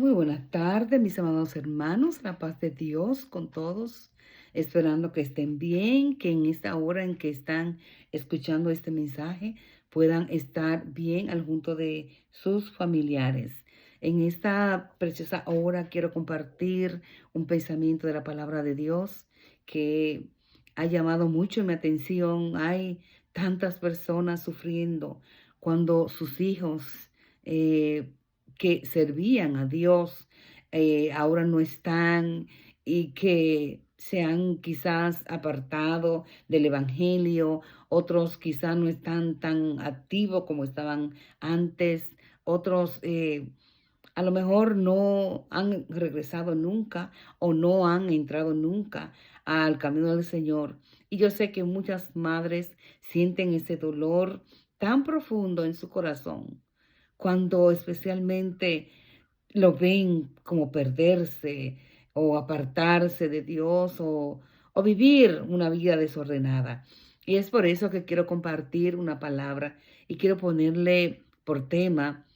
Muy buenas tardes, mis amados hermanos, la paz de Dios con todos, esperando que estén bien, que en esta hora en que están escuchando este mensaje puedan estar bien al junto de sus familiares. En esta preciosa hora quiero compartir un pensamiento de la palabra de Dios que ha llamado mucho mi atención. Hay tantas personas sufriendo cuando sus hijos eh, que servían a Dios, ahora no están y que se han quizás apartado del Evangelio, otros quizás no están tan activos como estaban antes, otros a lo mejor no han regresado nunca o no han entrado nunca al camino del Señor. Y yo sé que muchas madres sienten ese dolor tan profundo en su corazón cuando especialmente lo ven como perderse o apartarse de Dios o vivir una vida desordenada. Y es por eso que quiero compartir una palabra y quiero ponerle por tema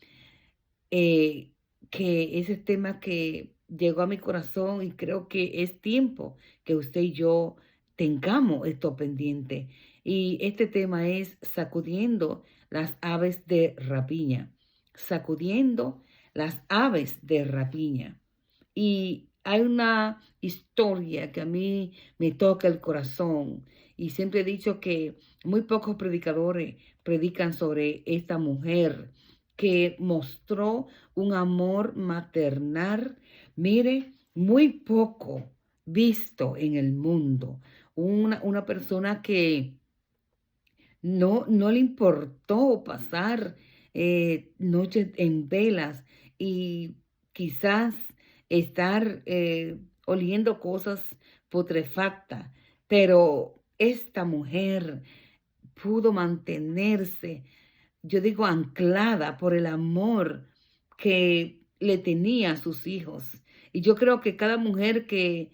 eh, que ese tema que llegó a mi corazón y creo que es tiempo que usted y yo tengamos esto pendiente. Y este tema es sacudiendo las aves de rapiña, sacudiendo las aves de rapiña. Y hay una historia que a mí me toca el corazón y siempre he dicho que muy pocos predicadores predican sobre esta mujer que mostró un amor maternal, mire, muy poco visto en el mundo. Una persona que no le importó pasar noches en velas y quizás estar oliendo cosas putrefactas, pero esta mujer pudo mantenerse, yo digo, anclada por el amor que le tenía a sus hijos. Y yo creo que cada mujer que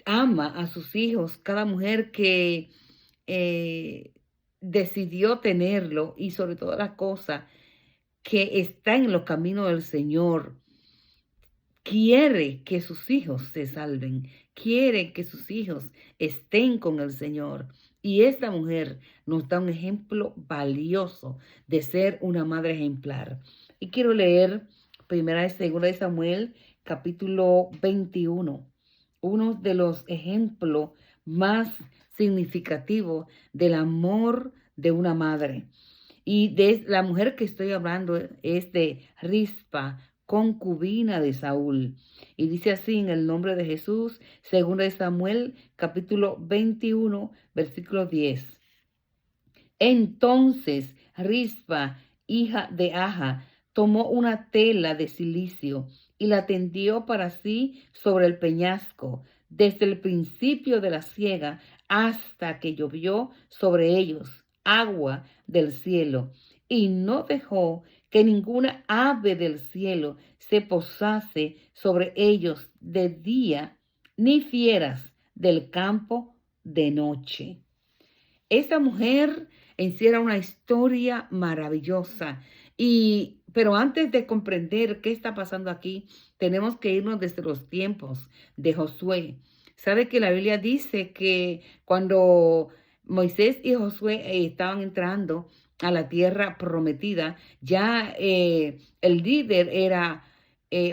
ama a sus hijos, cada mujer que eh, decidió tenerlo y sobre todas las cosas que está en los caminos del Señor, quiere que sus hijos se salven, quiere que sus hijos estén con el Señor. Y esta mujer nos da un ejemplo valioso de ser una madre ejemplar. Y quiero leer primera y segunda de Samuel, capítulo 21, uno de los ejemplos más significativos del amor de una madre. Y de la mujer que estoy hablando es de Rispa, concubina de Saúl. Y dice así en el nombre de Jesús, según de Samuel, capítulo 21, versículo 10. Entonces Rispa, hija de Aja, tomó una tela de cilicio y la tendió para sí sobre el peñasco, desde el principio de la siega hasta que llovió sobre ellos agua del cielo, y no dejó que ninguna ave del cielo se posase sobre ellos de día, ni fieras del campo de noche. Esta mujer en sí era una historia maravillosa. Pero antes de comprender qué está pasando aquí, tenemos que irnos desde los tiempos de Josué. Sabe que la Biblia dice que cuando Moisés y Josué estaban entrando a la tierra prometida, ya el líder era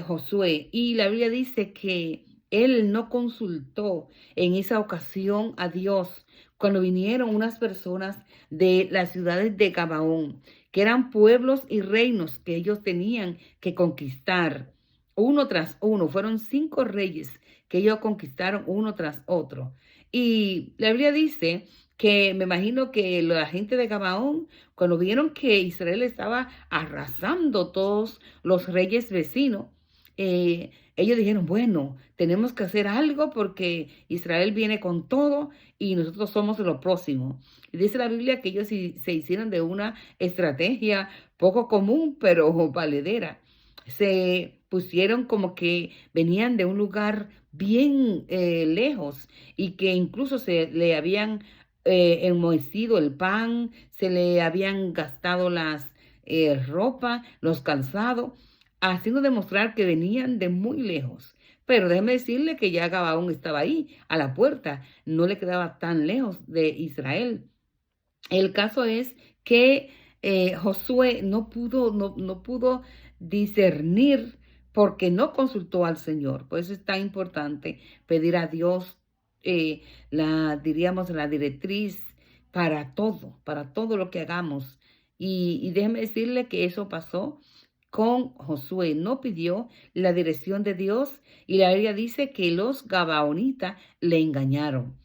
Josué. Y la Biblia dice que él no consultó en esa ocasión a Dios cuando vinieron unas personas de las ciudades de Gabaón, que eran pueblos y reinos que ellos tenían que conquistar uno tras uno. Fueron 5 reyes que ellos conquistaron uno tras otro. Y la Biblia dice que me imagino que la gente de Gabaón, cuando vieron que Israel estaba arrasando todos los reyes vecinos, ellos dijeron, bueno, tenemos que hacer algo porque Israel viene con todo y nosotros somos lo próximo. Y dice la Biblia que ellos se hicieron de una estrategia poco común, pero valedera. Se pusieron como que venían de un lugar bien lejos y que incluso se le habían enmohecido el pan, se le habían gastado las ropas, los calzados. haciendo demostrar que venían de muy lejos. Pero déjeme decirle que ya Gabaón estaba ahí, a la puerta, no le quedaba tan lejos de Israel. El caso es que Josué no pudo discernir porque no consultó al Señor. Por eso es tan importante pedir a Dios, diríamos, la directriz para todo lo que hagamos. Y déjeme decirle que eso pasó con Josué. No pidió la dirección de Dios y la Biblia dice que los gabaonitas le engañaron.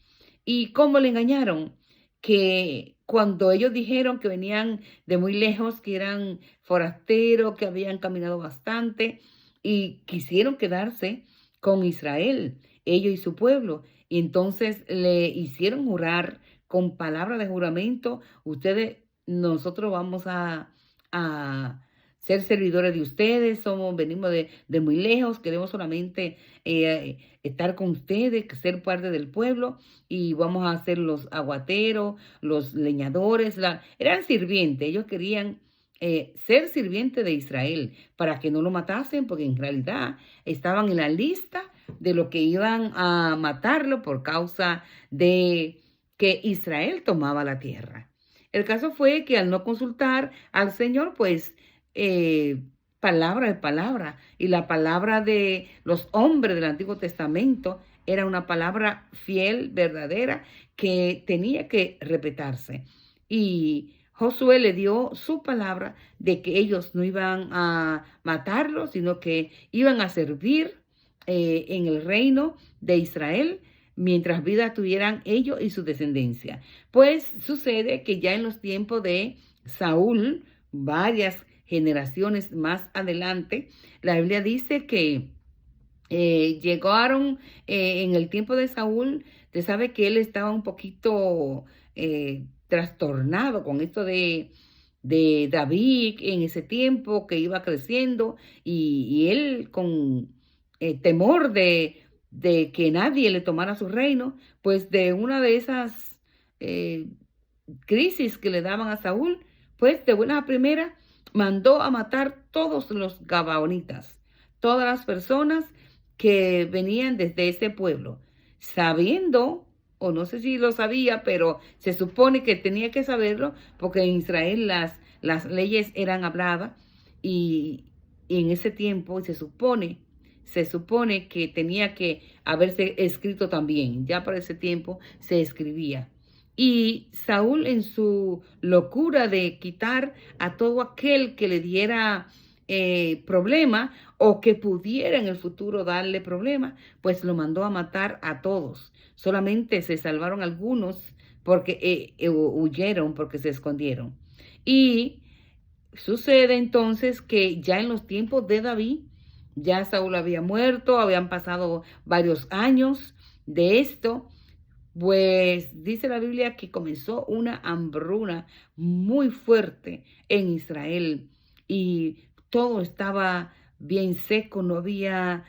¿Y cómo le engañaron? Que cuando ellos dijeron que venían de muy lejos, que eran forasteros, que habían caminado bastante y quisieron quedarse con Israel, ellos y su pueblo. Y entonces le hicieron jurar con palabra de juramento, nosotros vamos a ser servidores de ustedes, venimos de muy lejos, queremos solamente estar con ustedes, ser parte del pueblo y vamos a ser los aguateros, los leñadores, eran sirvientes, ellos querían ser sirvientes de Israel para que no lo matasen, porque en realidad estaban en la lista de lo que iban a matarlo por causa de que Israel tomaba la tierra. El caso fue que al no consultar al Señor, pues palabra de palabra, y la palabra de los hombres del Antiguo Testamento era una palabra fiel, verdadera, que tenía que respetarse. Y Josué le dio su palabra de que ellos no iban a matarlo, sino que iban a servir en el reino de Israel mientras vida tuvieran ellos y su descendencia. Pues sucede que ya en los tiempos de Saúl, varias generaciones más adelante, la Biblia dice que llegaron en el tiempo de Saúl. Usted sabe que él estaba un poquito trastornado con esto de David en ese tiempo que iba creciendo y él con temor de que nadie le tomara su reino, pues de una de esas eh, crisis que le daban a Saúl, pues de buena a primera mandó a matar todos los gabaonitas, todas las personas que venían desde ese pueblo, sabiendo, o no sé si lo sabía, pero se supone que tenía que saberlo, porque en Israel las leyes eran habladas y en ese tiempo se supone que tenía que haberse escrito también, ya para ese tiempo se escribía. Y Saúl en su locura de quitar a todo aquel que le diera problema o que pudiera en el futuro darle problema, pues lo mandó a matar a todos. Solamente se salvaron algunos porque huyeron, porque se escondieron. Y sucede entonces que ya en los tiempos de David, ya Saúl había muerto, habían pasado varios años de esto. Pues dice la Biblia que comenzó una hambruna muy fuerte en Israel y todo estaba bien seco, no había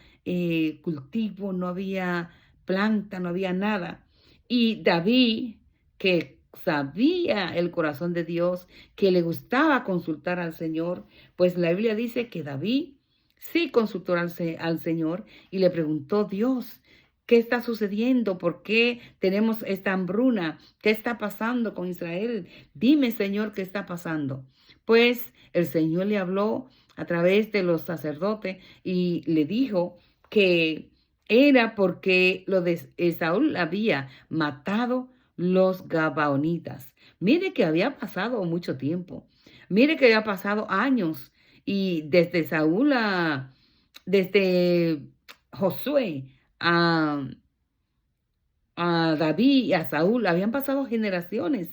cultivo, no había planta, no había nada. Y David, que sabía el corazón de Dios, que le gustaba consultar al Señor, pues la Biblia dice que David sí consultó al Señor y le preguntó: Dios, ¿qué está sucediendo? ¿Por qué tenemos esta hambruna? ¿Qué está pasando con Israel? Dime, Señor, ¿qué está pasando? Pues el Señor le habló a través de los sacerdotes y le dijo que era porque lo de Saúl había matado los gabaonitas. Mire que había pasado mucho tiempo. Mire que había pasado años y desde Josué a, a David y a Saúl, habían pasado generaciones,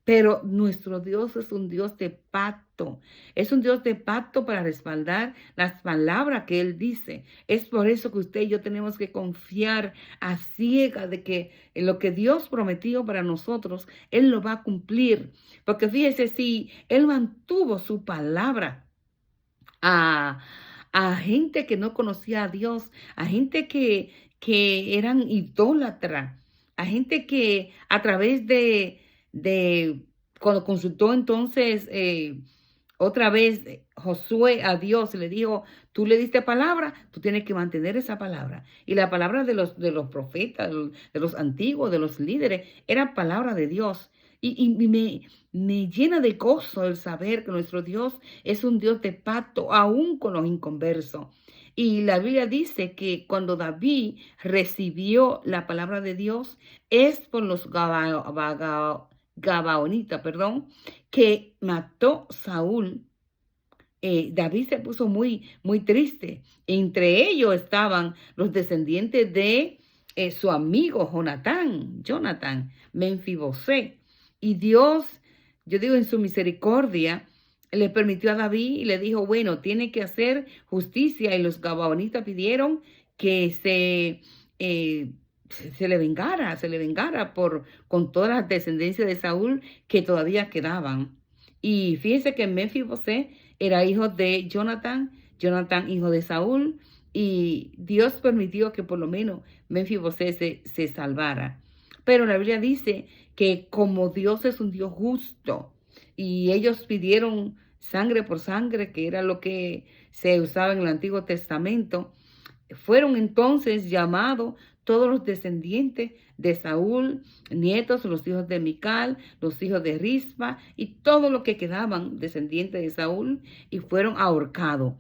pero nuestro Dios es un Dios de pacto, es un Dios de pacto para respaldar las palabras que Él dice. Es por eso que usted y yo tenemos que confiar a ciegas de que lo que Dios prometió para nosotros, Él lo va a cumplir. Porque fíjese, si Él mantuvo su palabra a, a gente que no conocía a Dios, a gente que eran idólatras, a gente que a través de cuando consultó entonces Otra vez Josué a Dios le dijo, tú le diste palabra, tú tienes que mantener esa palabra. Y la palabra de los profetas, de los antiguos, de los líderes, era palabra de Dios. Y me llena de gozo el saber que nuestro Dios es un Dios de pacto, aún con los inconversos. Y la Biblia dice que cuando David recibió la palabra de Dios, es por los Gabaonitas, perdón, que mató Saúl. David se puso muy, muy triste. Entre ellos estaban los descendientes de su amigo Jonathan, Menfibosé. Y Dios, yo digo en su misericordia, le permitió a David y le dijo, bueno, tiene que hacer justicia. Y los gabaonitas pidieron que se le vengara con todas las descendencias de Saúl que todavía quedaban. Y fíjese que Menfibosé era hijo de Jonathan hijo de Saúl, y Dios permitió que por lo menos Menfibosé se salvara. Pero la Biblia dice que como Dios es un Dios justo, y ellos pidieron sangre por sangre, que era lo que se usaba en el Antiguo Testamento, fueron entonces llamados todos los descendientes de Saúl, nietos, los hijos de Mical, los hijos de Rispa y todo lo que quedaban descendientes de Saúl, y fueron ahorcados.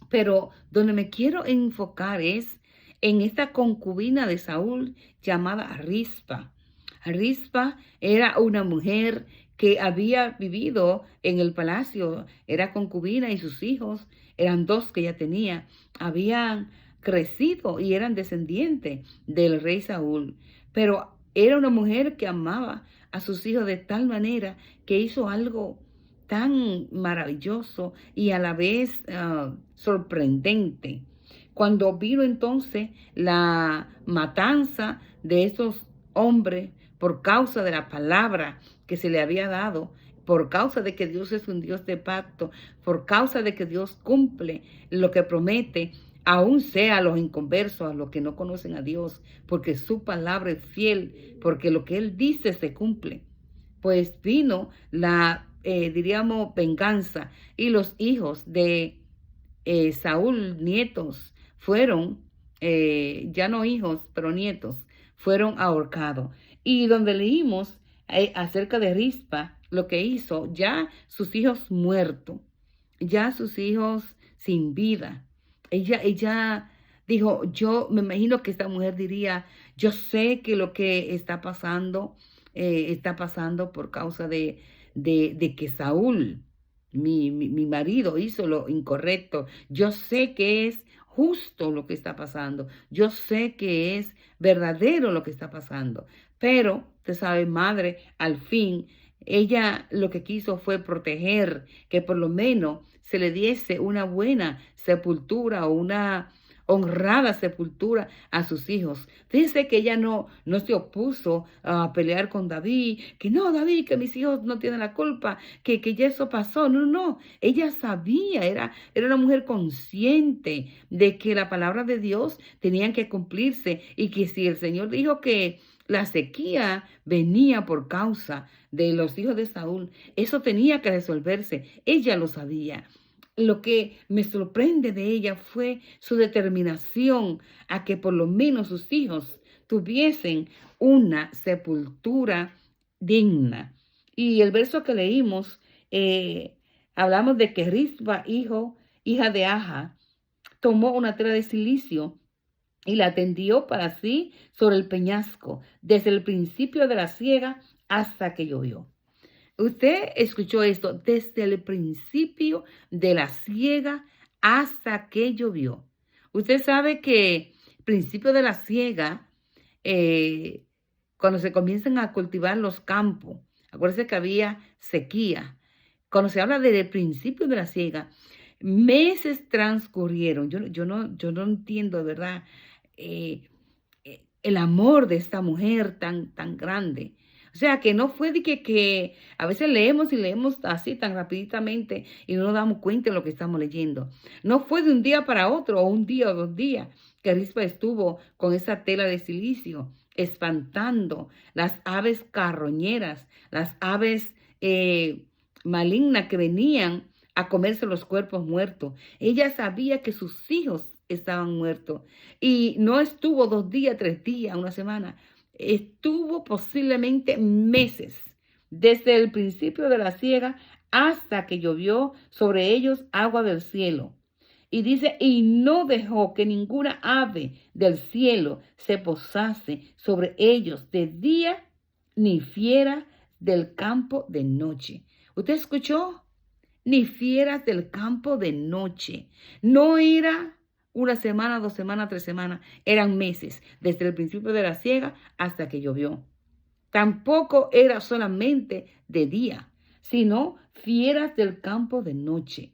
Pero donde me quiero enfocar es en esta concubina de Saúl llamada Rispa. Rispa era una mujer que había vivido en el palacio, era concubina, y sus hijos, eran dos que ella tenía, habían crecido y eran descendientes del rey Saúl. Pero era una mujer que amaba a sus hijos de tal manera que hizo algo tan maravilloso y a la vez sorprendente. Cuando vino entonces la matanza de esos hombres por causa de la palabra que se le había dado, por causa de que Dios es un Dios de pacto, por causa de que Dios cumple lo que promete, aún sea a los inconversos, a los que no conocen a Dios, porque su palabra es fiel, porque lo que Él dice se cumple. Pues vino diríamos, venganza, y los hijos de Saúl, nietos, fueron, ya no hijos, pero nietos, fueron ahorcados. Y donde leímos acerca de Rispa, lo que hizo, ya sus hijos muertos, ya sus hijos sin vida. Ella dijo, yo me imagino que esta mujer diría, yo sé que lo que está pasando por causa de que Saúl, mi marido, hizo lo incorrecto. Yo sé que es justo lo que está pasando. Yo sé que es verdadero lo que está pasando. Pero, usted sabe, madre, al fin, ella lo que quiso fue proteger, que por lo menos se le diese una buena sepultura o una honrada sepultura a sus hijos. Dice que ella no se opuso a pelear con David, que no, David, que mis hijos no tienen la culpa, que ya eso pasó. No, no, ella sabía, era una mujer consciente de que la palabra de Dios tenía que cumplirse, y que si el Señor dijo que la sequía venía por causa de los hijos de Saúl, eso tenía que resolverse. Ella lo sabía. Lo que me sorprende de ella fue su determinación a que por lo menos sus hijos tuviesen una sepultura digna. Y el verso que leímos, hablamos de que Rispa, hija de Aja, tomó una tela de silicio y la tendió para sí sobre el peñasco, desde el principio de la siega hasta que llovió. Usted escuchó esto, desde el principio de la siega hasta que llovió. Usted sabe que principio de la siega, cuando se comienzan a cultivar los campos, acuérdense que había sequía. Cuando se habla del principio de la siega, meses transcurrieron. Yo no entiendo, de verdad, el amor de esta mujer tan grande. O sea, que no fue de que a veces leemos y leemos así tan rapiditamente y no nos damos cuenta de lo que estamos leyendo. No fue de un día para otro, o un día o 2 días, que Rispa estuvo con esa tela de silicio, espantando las aves carroñeras, las aves malignas que venían a comerse los cuerpos muertos. Ella sabía que sus hijos estaban muertos y no estuvo 2 días, 3 días, una semana. Estuvo posiblemente meses, desde el principio de la siega hasta que llovió sobre ellos agua del cielo. Y dice, y no dejó que ninguna ave del cielo se posase sobre ellos de día, ni fiera del campo de noche. ¿Usted escuchó? Ni fieras del campo de noche. No era una semana, 2 semanas, 3 semanas, eran meses, desde el principio de la siega hasta que llovió. Tampoco era solamente de día, sino fieras del campo de noche.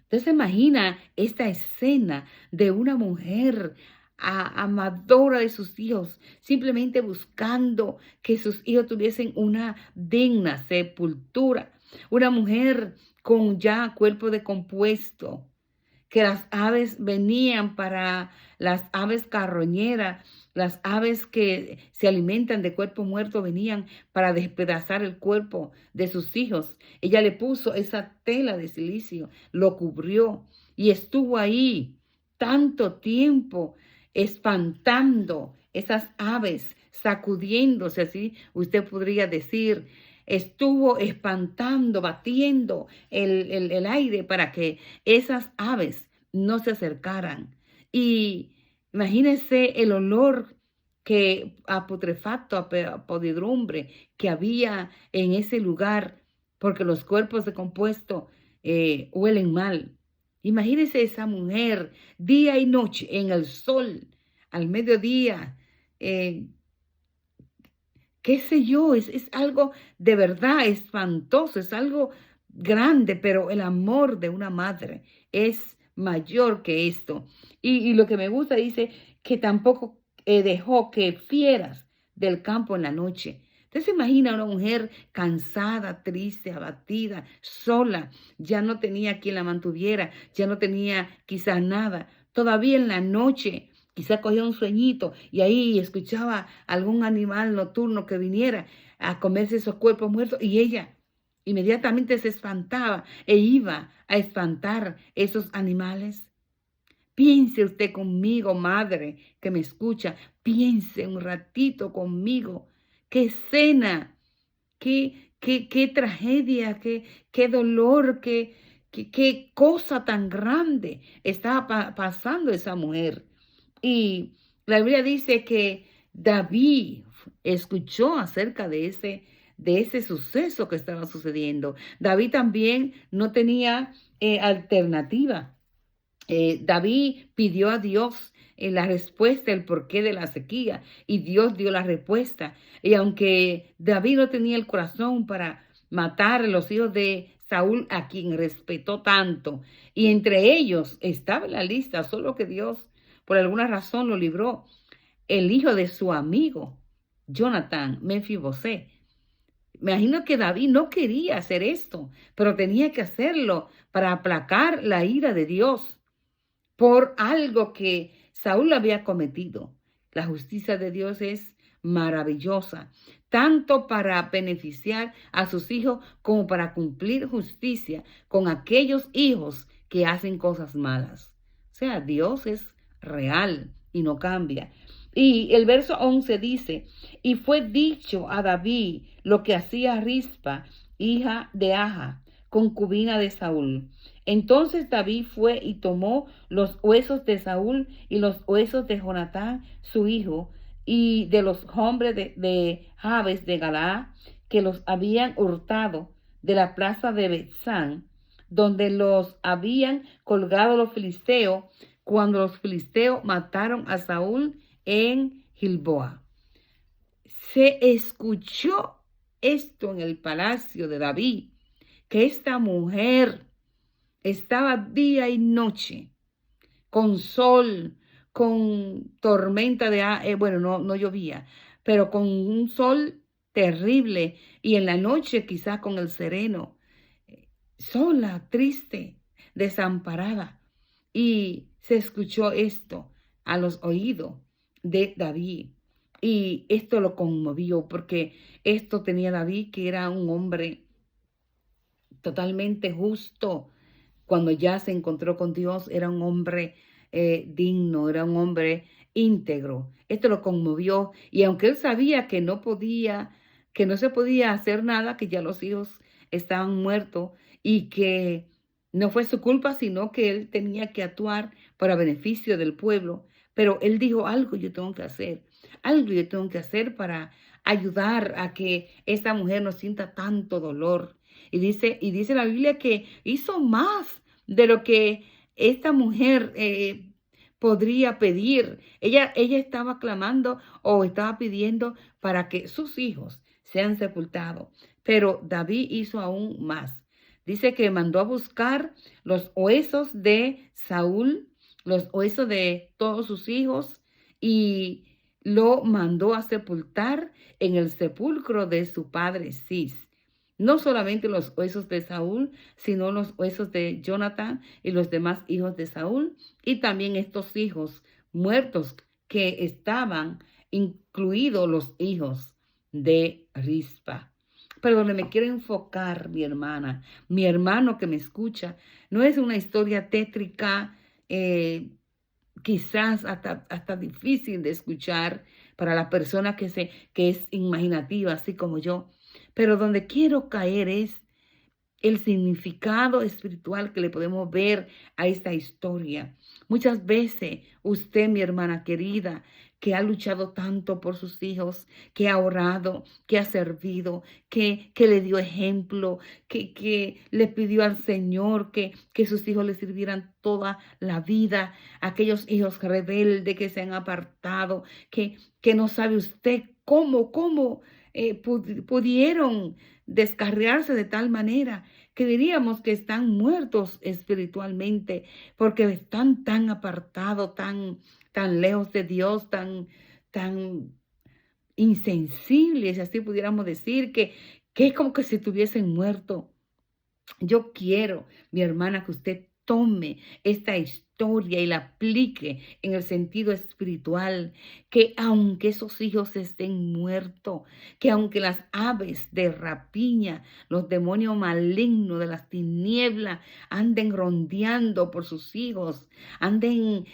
Usted se imagina esta escena de una mujer amadora de sus hijos, simplemente buscando que sus hijos tuviesen una digna sepultura. Una mujer con ya cuerpo decompuesto, que las aves venían para las aves carroñeras, las aves que se alimentan de cuerpo muerto venían para despedazar el cuerpo de sus hijos. Ella le puso esa tela de silicio, lo cubrió y estuvo ahí tanto tiempo espantando esas aves, sacudiéndose, así usted podría decir. Estuvo espantando, batiendo el aire para que esas aves no se acercaran. Y imagínense el olor que a putrefacto, a podridumbre que había en ese lugar, porque los cuerpos decompuestos huelen mal. Imagínense esa mujer día y noche en el sol, al mediodía, qué sé yo, es algo de verdad espantoso, es algo grande, pero el amor de una madre es mayor que esto. Y lo que me gusta dice que tampoco dejó que fieras del campo en la noche. Usted se imagina una mujer cansada, triste, abatida, sola, ya no tenía quien la mantuviera, ya no tenía quizás nada. Todavía en la noche quizá cogía un sueñito y ahí escuchaba algún animal nocturno que viniera a comerse esos cuerpos muertos y ella inmediatamente se espantaba e iba a espantar esos animales. Piense usted conmigo, madre que me escucha, piense un ratito conmigo. Qué escena, qué tragedia, qué dolor, qué cosa tan grande estaba pasando esa mujer. Y la Biblia dice que David escuchó acerca de ese suceso que estaba sucediendo. David también no tenía alternativa. David pidió a Dios la respuesta, el porqué de la sequía, y Dios dio la respuesta. Y aunque David no tenía el corazón para matar a los hijos de Saúl, a quien respetó tanto, y entre ellos estaba en la lista, solo que Dios por alguna razón lo libró, el hijo de su amigo, Jonatán, Mefibosé. Me imagino que David no quería hacer esto, pero tenía que hacerlo para aplacar la ira de Dios por algo que Saúl había cometido. La justicia de Dios es maravillosa, tanto para beneficiar a sus hijos como para cumplir justicia con aquellos hijos que hacen cosas malas. O sea, Dios es real y no cambia. Y el verso 11 dice, y fue dicho a David lo que hacía Rispa, hija de Aja, concubina de Saúl. Entonces David fue y tomó los huesos de Saúl y los huesos de Jonatán, su hijo, y de los hombres de Jabes de Galaad, que los habían hurtado de la plaza de Betzán, donde los habían colgado los filisteos, cuando los filisteos mataron a Saúl en Gilboa. Se escuchó esto en el palacio de David, que esta mujer estaba día y noche, con sol, con tormenta bueno, no llovía, pero con un sol terrible y en la noche quizás con el sereno, sola, triste, desamparada. Y se escuchó esto a los oídos de David. Y esto lo conmovió porque esto tenía David, que era un hombre totalmente justo. Cuando ya se encontró con Dios, era un hombre digno, era un hombre íntegro. Esto lo conmovió y aunque él sabía que no podía, que no se podía hacer nada, que ya los hijos estaban muertos y que no fue su culpa, sino que él tenía que actuar para beneficio del pueblo. Pero él dijo, algo yo tengo que hacer, algo yo tengo que hacer para ayudar a que esta mujer no sienta tanto dolor. Y dice la Biblia que hizo más de lo que esta mujer podría pedir. Ella estaba clamando o estaba pidiendo para que sus hijos sean sepultados. Pero David hizo aún más. Dice que mandó a buscar los huesos de Saúl, los huesos de todos sus hijos y lo mandó a sepultar en el sepulcro de su padre Cis. No solamente los huesos de Saúl, sino los huesos de Jonathan y los demás hijos de Saúl, y también estos hijos muertos que estaban incluidos los hijos de Rispa. Pero donde me quiero enfocar, mi hermana, mi hermano que me escucha, no es una historia tétrica, quizás hasta difícil de escuchar para la persona que es imaginativa, así como yo. Pero donde quiero caer es el significado espiritual que le podemos ver a esta historia. Muchas veces usted, mi hermana querida, que ha luchado tanto por sus hijos, que ha orado, que ha servido, que le dio ejemplo, que le pidió al Señor que sus hijos le sirvieran toda la vida, aquellos hijos rebeldes que se han apartado, que no sabe usted cómo pudieron descarriarse de tal manera que diríamos que están muertos espiritualmente porque están tan apartados, tan lejos de Dios, tan insensibles, así pudiéramos decir, que es como que si estuviesen muertos. Yo quiero, mi hermana, que usted tome esta historia y la aplique en el sentido espiritual, que aunque esos hijos estén muertos, que aunque las aves de rapiña, los demonios malignos de las tinieblas anden rondeando por sus hijos, anden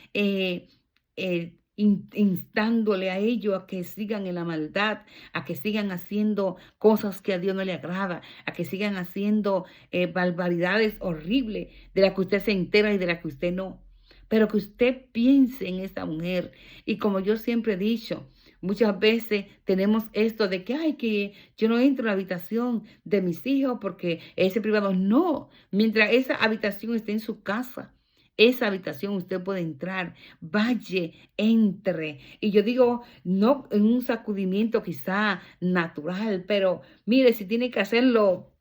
instándole a ellos a que sigan en la maldad, a que sigan haciendo cosas que a Dios no le agrada, a que sigan haciendo barbaridades horribles de las que usted se entera y de las que usted no. Pero que usted piense en esta mujer. Y como yo siempre he dicho, muchas veces tenemos esto de que, ay, que yo no entro en la habitación de mis hijos porque ese privado. No, mientras esa habitación esté en su casa, esa habitación usted puede entrar, vaya, entre. Y yo digo, no en un sacudimiento quizá natural, pero mire, si tiene que hacerlo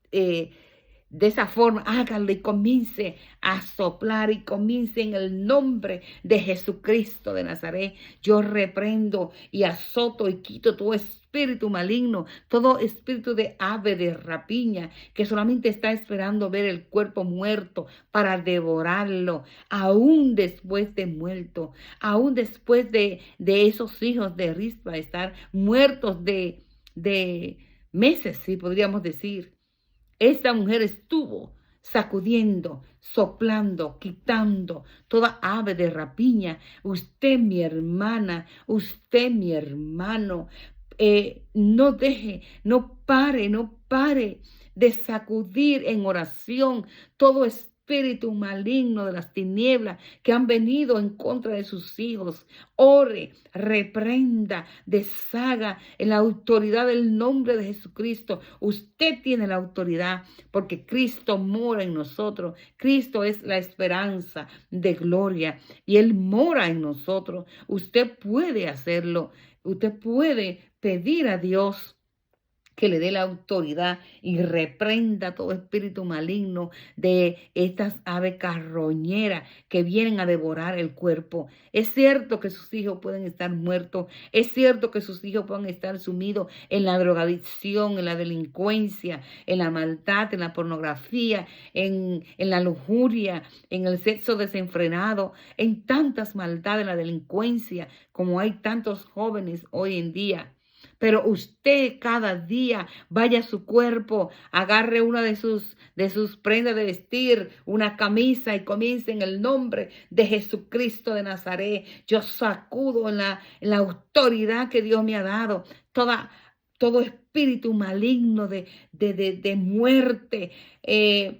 de esa forma, hágalo y comience a soplar y comience en el nombre de Jesucristo de Nazaret. Yo reprendo y azoto y quito todo espíritu maligno, todo espíritu de ave de rapiña que solamente está esperando ver el cuerpo muerto para devorarlo, aún después de muerto, aún después de esos hijos de Rispa estar muertos de meses, si podríamos decir. Esta mujer estuvo sacudiendo, soplando, quitando toda ave de rapiña. Usted, mi hermana, usted, mi hermano, no deje, no pare de sacudir en oración todo espíritu maligno de las tinieblas que han venido en contra de sus hijos. Ore, reprenda, deshaga en la autoridad del nombre de Jesucristo. Usted tiene la autoridad porque Cristo mora en nosotros. Cristo es la esperanza de gloria y Él mora en nosotros. Usted puede hacerlo. Usted puede pedir a Dios que le dé la autoridad y reprenda todo espíritu maligno de estas aves carroñeras que vienen a devorar el cuerpo. Es cierto que sus hijos pueden estar muertos, es cierto que sus hijos pueden estar sumidos en la drogadicción, en la delincuencia, en la maldad, en la pornografía, en la lujuria, en el sexo desenfrenado, en tantas maldades, en la delincuencia, como hay tantos jóvenes hoy en día. pero usted cada día vaya a su cuerpo, agarre una de sus prendas de vestir, una camisa y comience en el nombre de Jesucristo de Nazaret. Yo sacudo en la autoridad que Dios me ha dado todo espíritu maligno de muerte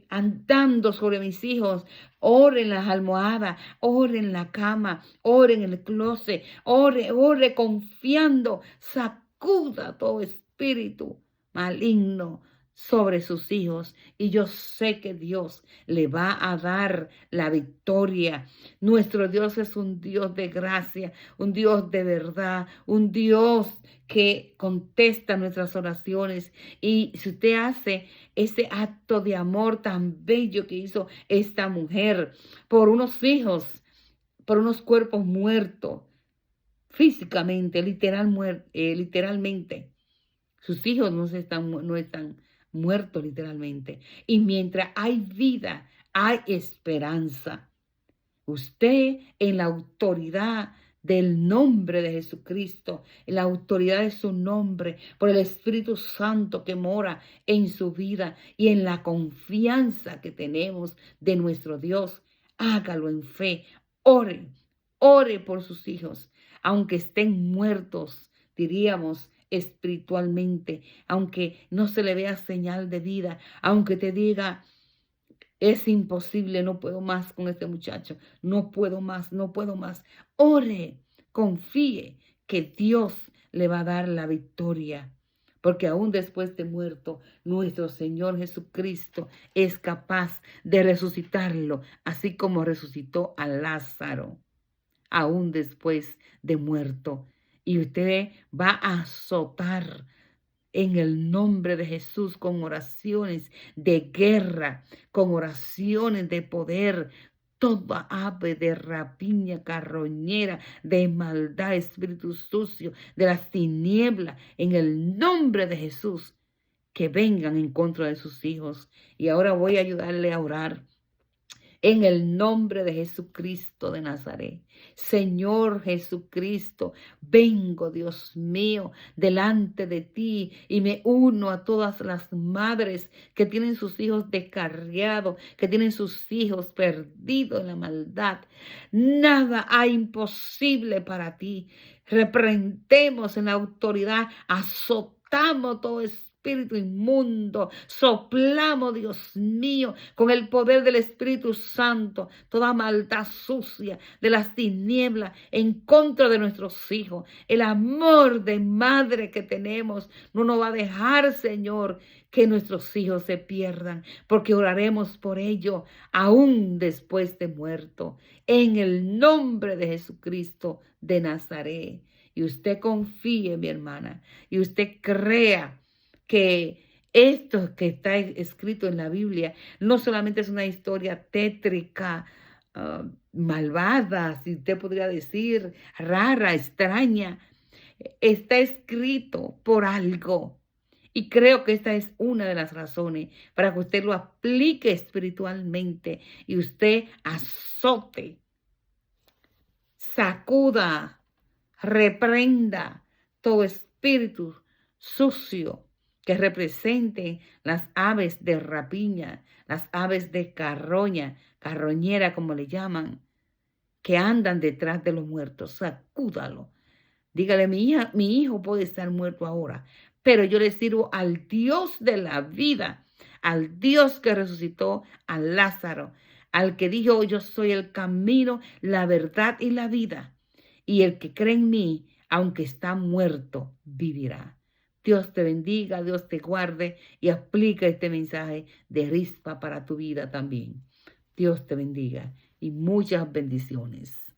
andando sobre mis hijos. Ore en las almohadas, ore en la cama, ore en el closet, ore confiando. Sacuda todo espíritu maligno sobre sus hijos y yo sé que Dios le va a dar la victoria. Nuestro Dios es un Dios de gracia, un Dios de verdad, un Dios que contesta nuestras oraciones. Y si usted hace ese acto de amor tan bello que hizo esta mujer por unos hijos, por unos cuerpos muertos, físicamente, literalmente, sus hijos no están muertos literalmente. Y mientras hay vida, hay esperanza. Usted en la autoridad del nombre de Jesucristo, en la autoridad de su nombre, por el Espíritu Santo que mora en su vida y en la confianza que tenemos de nuestro Dios, hágalo en fe. Ore, ore por sus hijos, aunque estén muertos, diríamos espiritualmente, aunque no se le vea señal de vida, aunque te diga, es imposible, no puedo más con este muchacho, no puedo más, no puedo más. Ore, confíe que Dios le va a dar la victoria, porque aún después de muerto, nuestro Señor Jesucristo es capaz de resucitarlo, así como resucitó a Lázaro, aún después de muerto. Y usted va a azotar en el nombre de Jesús con oraciones de guerra, con oraciones de poder, toda ave de rapiña, carroñera, de maldad, espíritu sucio, de las tinieblas, en el nombre de Jesús, que vengan en contra de sus hijos. Y ahora voy a ayudarle a orar. En el nombre de Jesucristo de Nazaret. Señor Jesucristo, vengo, Dios mío, delante de ti y me uno a todas las madres que tienen sus hijos descarriados, que tienen sus hijos perdidos en la maldad. Nada hay imposible para ti. Reprendemos en la autoridad, azotamos todo espíritu inmundo, soplamos, Dios mío, con el poder del Espíritu Santo, toda maldad sucia de las tinieblas en contra de nuestros hijos. El amor de madre que tenemos no nos va a dejar, Señor, que nuestros hijos se pierdan, porque oraremos por ello aún después de muerto, en el nombre de Jesucristo de Nazaret. Y usted confíe, mi hermana, y usted crea que esto que está escrito en la Biblia no solamente es una historia tétrica, malvada, si usted podría decir, rara, extraña. Está escrito por algo. Y creo que esta es una de las razones para que usted lo aplique espiritualmente y usted azote, sacuda, reprenda todo espíritu sucio que representen las aves de rapiña, las aves de carroñera como le llaman, que andan detrás de los muertos. Sacúdalo. Dígale, mi hijo puede estar muerto ahora, pero yo le sirvo al Dios de la vida, al Dios que resucitó a Lázaro, al que dijo, yo soy el camino, la verdad y la vida. Y el que cree en mí, aunque está muerto, vivirá. Dios te bendiga, Dios te guarde y aplica este mensaje de Rispa para tu vida también. Dios te bendiga y muchas bendiciones.